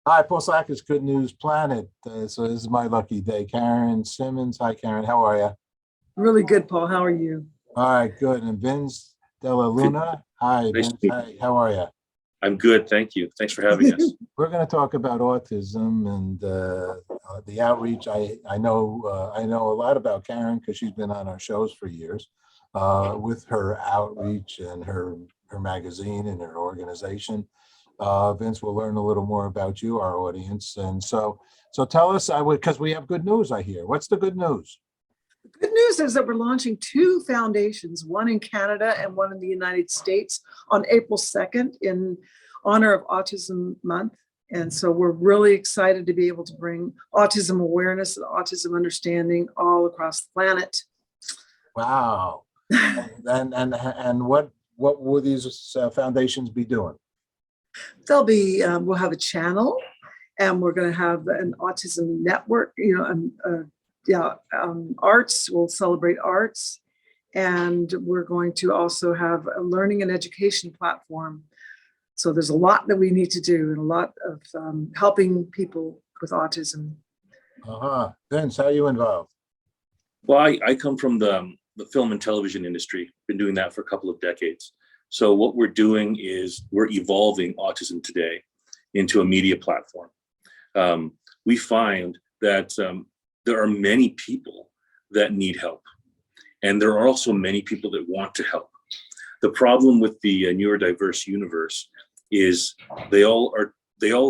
Hi, Paul Sackers, Good News Planet. So this is my lucky day. Karen Simmons. Hi, Karen. How are you? Really good, Paul. How are you? All right, good. And Vince Della Good. Luna. Hi, Nice to Vince. meet you. Hi, how are you? I'm good, thank you. Thanks for having us. We're going to talk about autism and the outreach. I know a lot about Karen because she's been on our shows for years with her outreach and her magazine and her organization. Vince, we'll learn a little more about you, our audience, and so tell us. Because we have good news. I hear. What's the good news? Good news is that we're launching two foundations, one in Canada and one in the United States on April 2nd in honor of Autism Month. And so we're really excited to be able to bring autism awareness and autism understanding all across the planet. Wow. And what will these foundations be doing? We'll have a channel, and we're going to have an autism network, arts, we'll celebrate arts, and we're going to also have a learning and education platform. So there's a lot that we need to do and a lot of helping people with autism. Vince, how are you involved? Well, I come from the film and television industry, been doing that for a couple of decades. So what we're doing is we're evolving Autism Today into a media platform. We find that there are many people that need help, and there are also many people that want to help. The problem with the neurodiverse universe is they all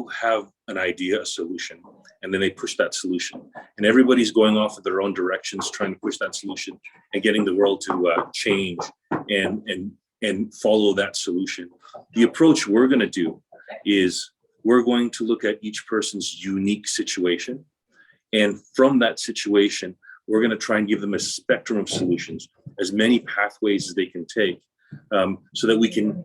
have an idea, a solution, and then they push that solution. And everybody's going off of their own directions, trying to push that solution and getting the world to change and follow that solution. The approach we're going to do is we're going to look at each person's unique situation. And from that situation, we're going to try and give them a spectrum of solutions, as many pathways as they can take, so that we can,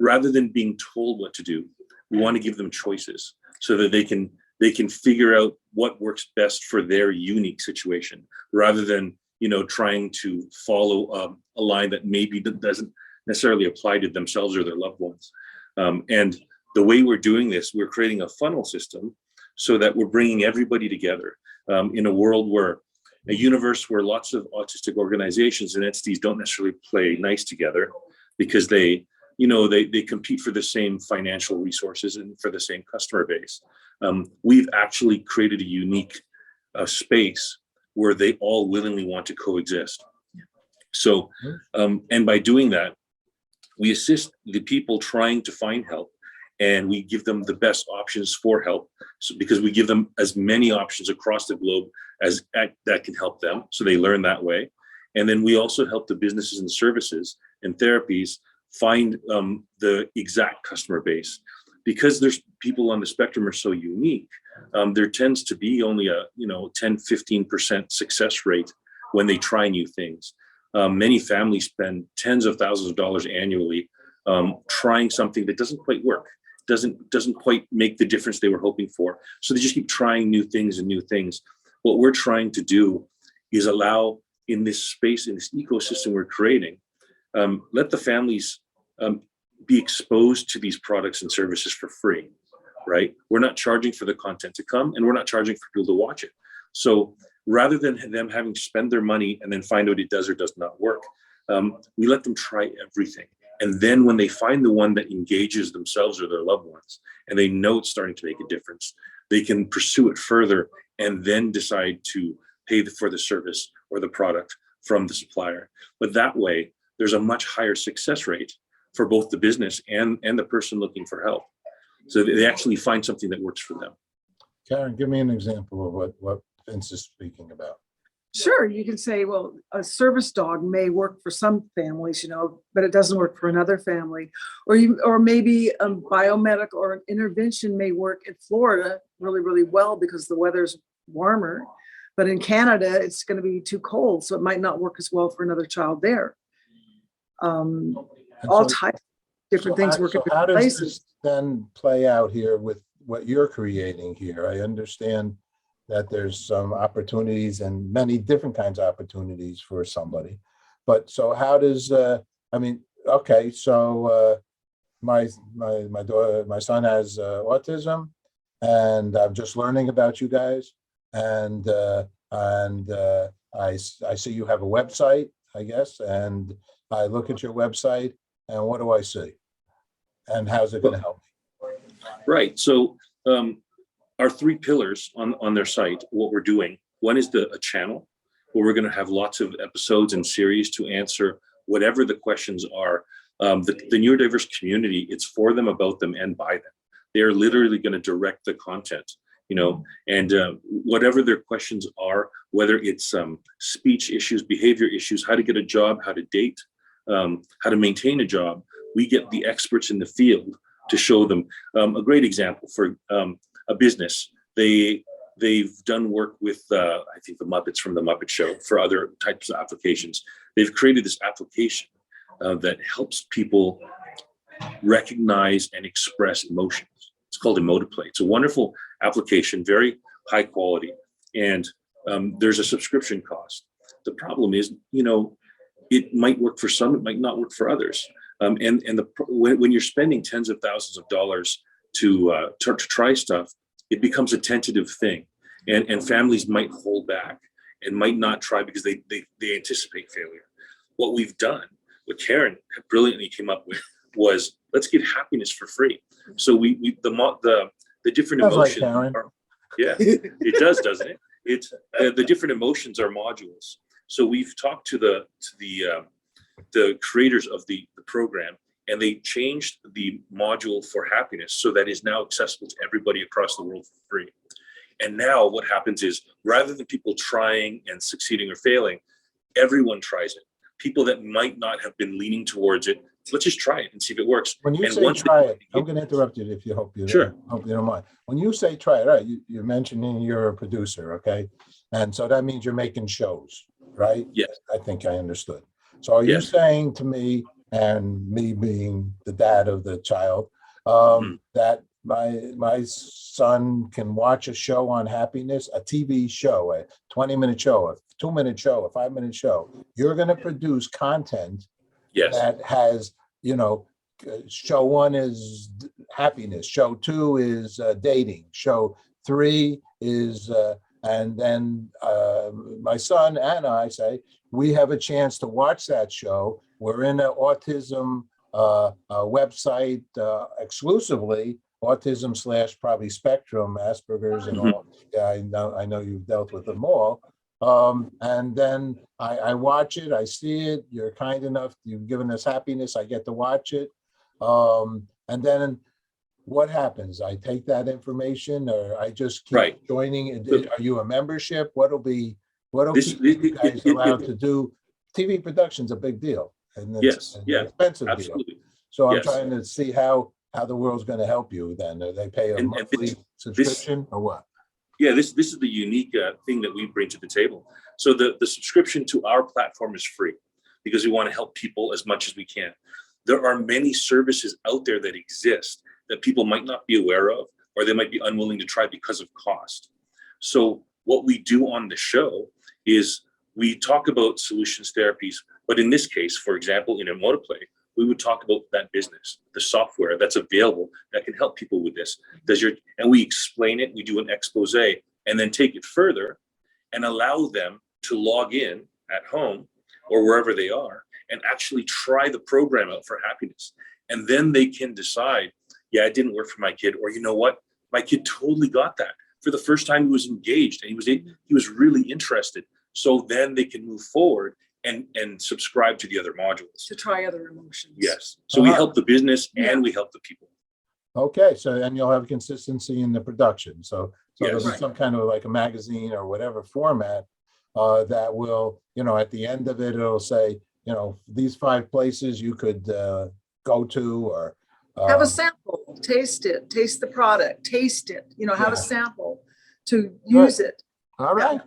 rather than being told what to do, we want to give them choices so that they can figure out what works best for their unique situation, rather than trying to follow a line that maybe doesn't necessarily apply to themselves or their loved ones. And the way we're doing this, we're creating a funnel system so that we're bringing everybody together in a universe where lots of autistic organizations and entities don't necessarily play nice together because they compete for the same financial resources and for the same customer base. We've actually created a unique space where they all willingly want to coexist. So, and by doing that, we assist the people trying to find help, and we give them the best options for help, because we give them as many options across the globe as that can help them, so they learn that way. And then we also help the businesses and services and therapies find the exact customer base. Because there's people on the spectrum are so unique, there tends to be only a 10-15% success rate when they try new things. Many families spend tens of thousands of dollars annually trying something that doesn't quite work, doesn't quite make the difference they were hoping for. So they just keep trying new things and new things. What we're trying to do is allow, in this space, in this ecosystem we're creating, let the families be exposed to these products and services for free, right? We're not charging for the content to come, and we're not charging for people to watch it. So rather than them having to spend their money and then find out it does or does not work, we let them try everything. And then when they find the one that engages themselves or their loved ones, and they know it's starting to make a difference, they can pursue it further and then decide to pay for the service or the product from the supplier. But that way, there's a much higher success rate for both the business and the person looking for help. So they actually find something that works for them. Karen, give me an example of what Vince is speaking about. Sure, you can say, well, a service dog may work for some families, but it doesn't work for another family. Or maybe a biomedical or an intervention may work in Florida really, really well because the weather's warmer. But in Canada, it's going to be too cold, so it might not work as well for another child there. All types of different things work in different places. How does this then play out here with what you're creating here? I understand that there's some opportunities and many different kinds of opportunities for somebody. But so how does, my daughter, my son has autism, and I'm just learning about you guys. And I see you have a website, I guess, and I look at your website, and what do I see? And how's it going to help me? Right. So our three pillars on their site, what we're doing, one is a channel where we're going to have lots of episodes and series to answer whatever the questions are. The neurodiverse community, it's for them, about them, and by them. They're literally going to direct the content, and whatever their questions are, whether it's speech issues, behavior issues, how to get a job, how to date, how to maintain a job, we get the experts in the field to show them. A great example for a business, they've done work with, I think, the Muppets from the Muppet Show for other types of applications. They've created this application that helps people recognize and express emotions. It's called Emotiplay. It's a wonderful application, very high quality, and there's a subscription cost. The problem is, it might work for some, it might not work for others. When you're spending tens of thousands of dollars to try stuff, it becomes a tentative thing, and families might hold back and might not try because they anticipate failure. What we've done, what Karen brilliantly came up with, was let's get happiness for free. So the different Sounds like emotions Karen. are, yeah, it does, doesn't it? It's the different emotions are modules. So we've talked to the creators of the program, and they changed the module for happiness so that is now accessible to everybody across the world for free. And now what happens is, rather than people trying and succeeding or failing, everyone tries it. People that might not have been leaning towards it, let's just try it and see if it works. When you And say once try it, I'm going to interrupt you if you Sure. hope you don't mind. When you say try it, right, you're mentioning you're a producer, okay? And so that means you're making shows, right? Yes. I think I understood. So are you Yes. saying to me, and me being the dad of the child, that my son can watch a show on happiness, a TV show, a 20-minute show, a 2-minute show, a 5-minute show? You're going to produce content Yes. that has, show 1 is happiness, show 2 is dating, show 3 is, and then my son and I say, we have a chance to watch that show. We're in an autism website exclusively, autism / probably spectrum, Asperger's and all. Yeah, I know you've dealt with them all. And then I watch it, I see it, you're kind enough, you've given us happiness, I get to watch it. And then what happens? I take that information, or I just keep joining? Are you a membership? What'll keep you guys allowed to do? TV production's a big deal, and it's an expensive absolutely. deal. So I'm trying to see how the world's going to help you then. Do they pay a monthly subscription or what? Yeah, this is the unique thing that we bring to the table. So the subscription to our platform is free because we want to help people as much as we can. There are many services out there that exist that people might not be aware of, or they might be unwilling to try because of cost. So what we do on the show is we talk about solutions therapies, but in this case, for example, in Emotiplay, we would talk about that business, the software that's available that can help people with this. And we explain it, we do an expose, and then take it further and allow them to log in at home or wherever they are and actually try the program out for happiness. And then they can decide, yeah, it didn't work for my kid, or you know what, my kid totally got that. For the first time, he was engaged and he was really interested. So then they can move forward and subscribe to the other modules. To try other emotions. Yes. So we help the business and we help the people. Okay, so and you'll have consistency in the production. So there'll be Yes. some kind of like a magazine or whatever format that will, at the end of it, it'll say, these 5 places you could go to, or Have a sample, taste it, taste the product, taste it, have a sample to use it. All right.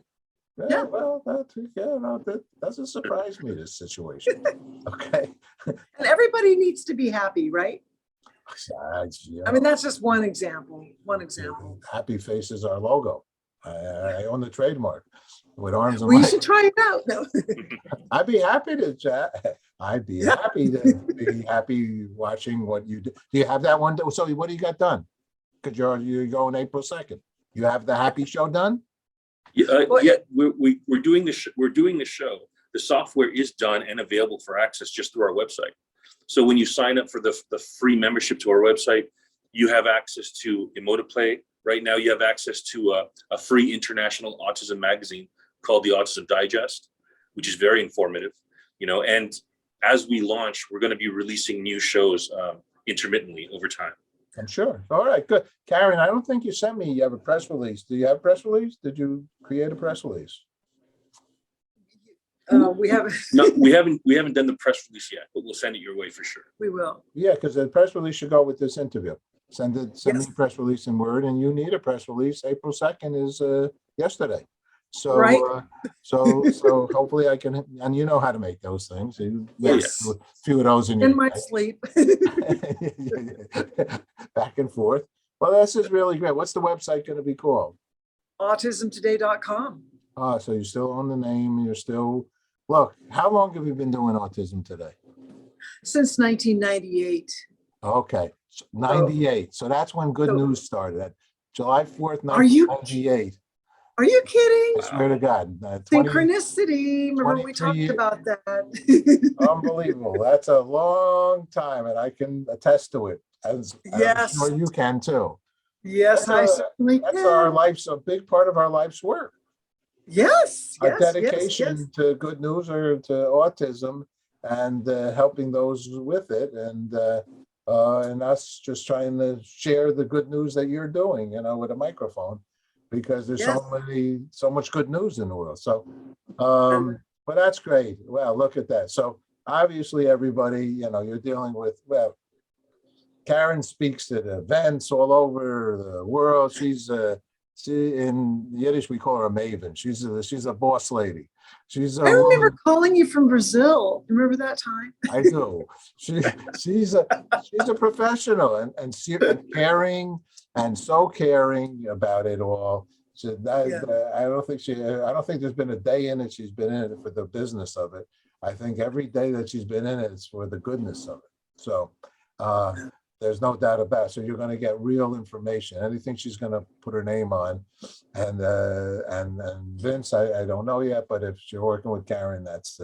Yeah. Well, that doesn't surprise me, this situation. Okay. And everybody needs to be happy, right? Yeah. I mean, that's just one example. Happy Face is our logo. I own the trademark with arms and Well, you legs. should try it out. No. I'd be happy to chat. I'd be happy to be happy watching what you do. Do you have that one? So what do you got done? because you're going April 2nd. You have the happy show done? Yeah, Well, yeah, we're doing the we're doing the show. The software is done and available for access just through our website. So when you sign up for the free membership to our website, you have access to Emotiplay. Right now, you have access to a free international autism magazine called the Autism Digest, which is very informative. And as we launch, we're going to be releasing new shows intermittently over time. I'm sure. All right, good. Karen, I don't think you sent me, you have a press release. Do you have a press release? Did you create a press release? We haven't. No, we haven't done the press release yet, but we'll send it your way for sure. We will. Yeah, because the press release should go with this interview. Send me Yes. a press release in Word, and you need a press release. April 2nd is yesterday. So, Right. so hopefully I can, and you know how to make those things. You Yes. a few of those in your In my day. sleep. Back and forth. Well, this is really great. What's the website going to be called? Autismtoday.com. So you're still on the name. You're still, look, how long have you been doing Autism Today? Since 1998. Okay, 98. So that's when Good So- News started. At July 4th, Are you- 1998. Are you kidding? I swear to God. 20 Synchronicity. Remember we 23 talked years. about that. Unbelievable. That's a long time, and I can attest to it. As Yes. I'm sure you can too. Yes, I That's certainly That's our can. life's a big part of our life's work. Yes. Our Yes. dedication Yes. to Good News or to autism and helping those with it, and us just trying to share the good news that you're doing, with a microphone, because there's Yes. so much good news in the world. So, but that's great. Well, look at that. So obviously, everybody, you're dealing with, well, Karen speaks at events all over the world. She in Yiddish we call her a maven. She's a boss lady. She's a I remember woman. calling you from Brazil. Remember that time? I do. She's a professional and caring, and so caring about it all. So I don't think there's been a day in it she's been in it for the business of it. I think every day that she's been in it is for the goodness of it. So there's no doubt about it. So you're going to get real information. Anything she's going to put her name on, and Vince, I don't know yet, but if you're working with Karen, that's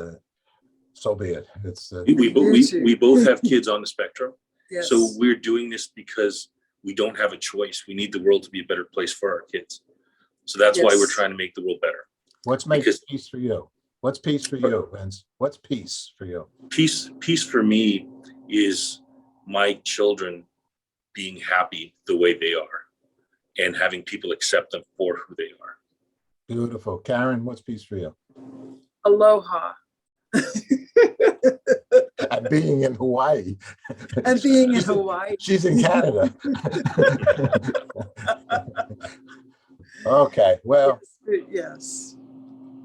so be it. It's We both have kids on the spectrum, Yes. so we're doing this because we don't have a choice. We need the world to be a better place for our kids. So that's why Yes. we're trying to make the world better. what's making Because- peace for you? What's peace for you, Vince? What's peace for you? Peace for me is my children being happy the way they are and having people accept them for who they are. Beautiful. Karen, what's peace for you? Aloha. And being in Hawaii. And being in She's Hawaii. She's in Canada. Okay, well, Yes.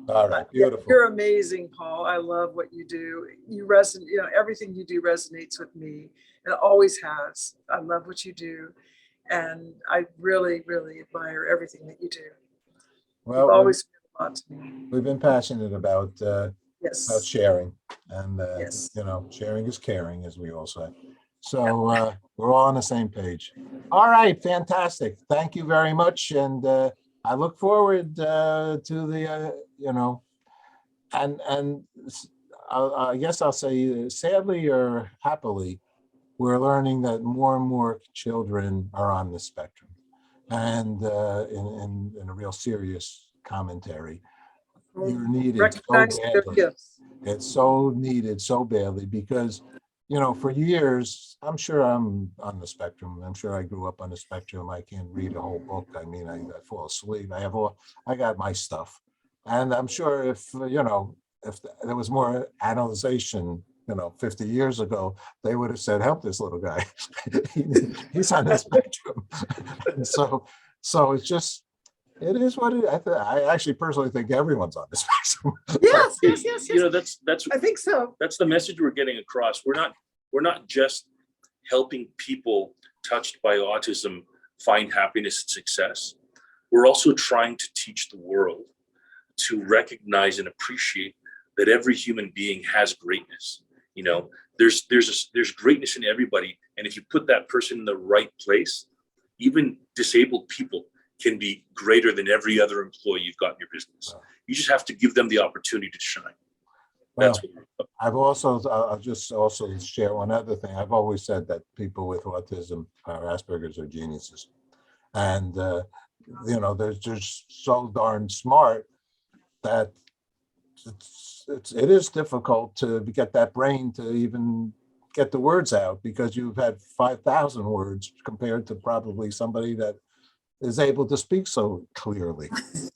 all right, Yeah, beautiful. you're amazing, Paul. I love what you do. You resonate, everything you do resonates with me. It always has. I love what you do. And I really, really admire everything that you do. You've Well, always meant a lot to me. we've been passionate about Yes. sharing, and Yes. sharing is caring, as we all say. So we're all on the same page. All right, fantastic. Thank you very much, and I look forward to the and I guess I'll say sadly or happily, we're learning that more and more children are on the spectrum, and in a real serious commentary. You're needed so Recognize their badly. gifts. It's so needed so badly because, for years, I'm sure I'm on the spectrum. I'm sure I grew up on the spectrum. I can't read a whole book. I mean, I fall asleep. I got my stuff. And I'm sure if there was more analyzation, 50 years ago, they would have said, help this little guy. He's on the spectrum. And so it's just, it is what it is. I actually personally think everyone's on the spectrum. Yes. That's I think so. that's the message we're getting across. We're not just helping people touched by autism find happiness and success. We're also trying to teach the world to recognize and appreciate that every human being has greatness. There's greatness in everybody, and if you put that person in the right place, even disabled people can be greater than every other employee you've got in your business. You just have to give them the opportunity to shine. Well, That's what we're about. I've also, I'll just also share one other thing. I've always said that people with autism or Asperger's are geniuses. And, you know, they're just so darn smart that it is difficult to get that brain to even get the words out, because you've had 5,000 words compared to probably somebody that is able to speak so clearly.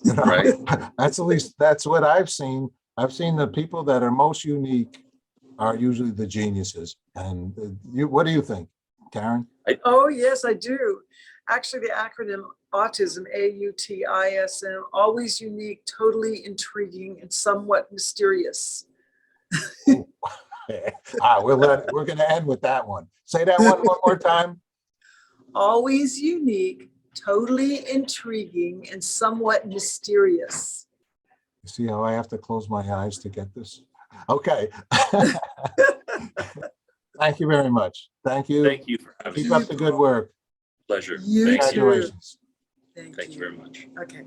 You know? Right. That's, at least that's what I've seen. I've seen the people that are most unique are usually the geniuses. And what do you think, Karen? Oh, yes, I do. Actually, the acronym autism, AUTISM, always unique, totally intriguing, and somewhat mysterious. We're going to end with that one. Say that one more time. Always unique, totally intriguing, and somewhat mysterious. You see how I have to close my eyes to get this? Okay. Thank you very much. Thank you. Thank you for having Keep me. up the good work. Pleasure. You Thank you. too. Congratulations. Thank you very much. Okay.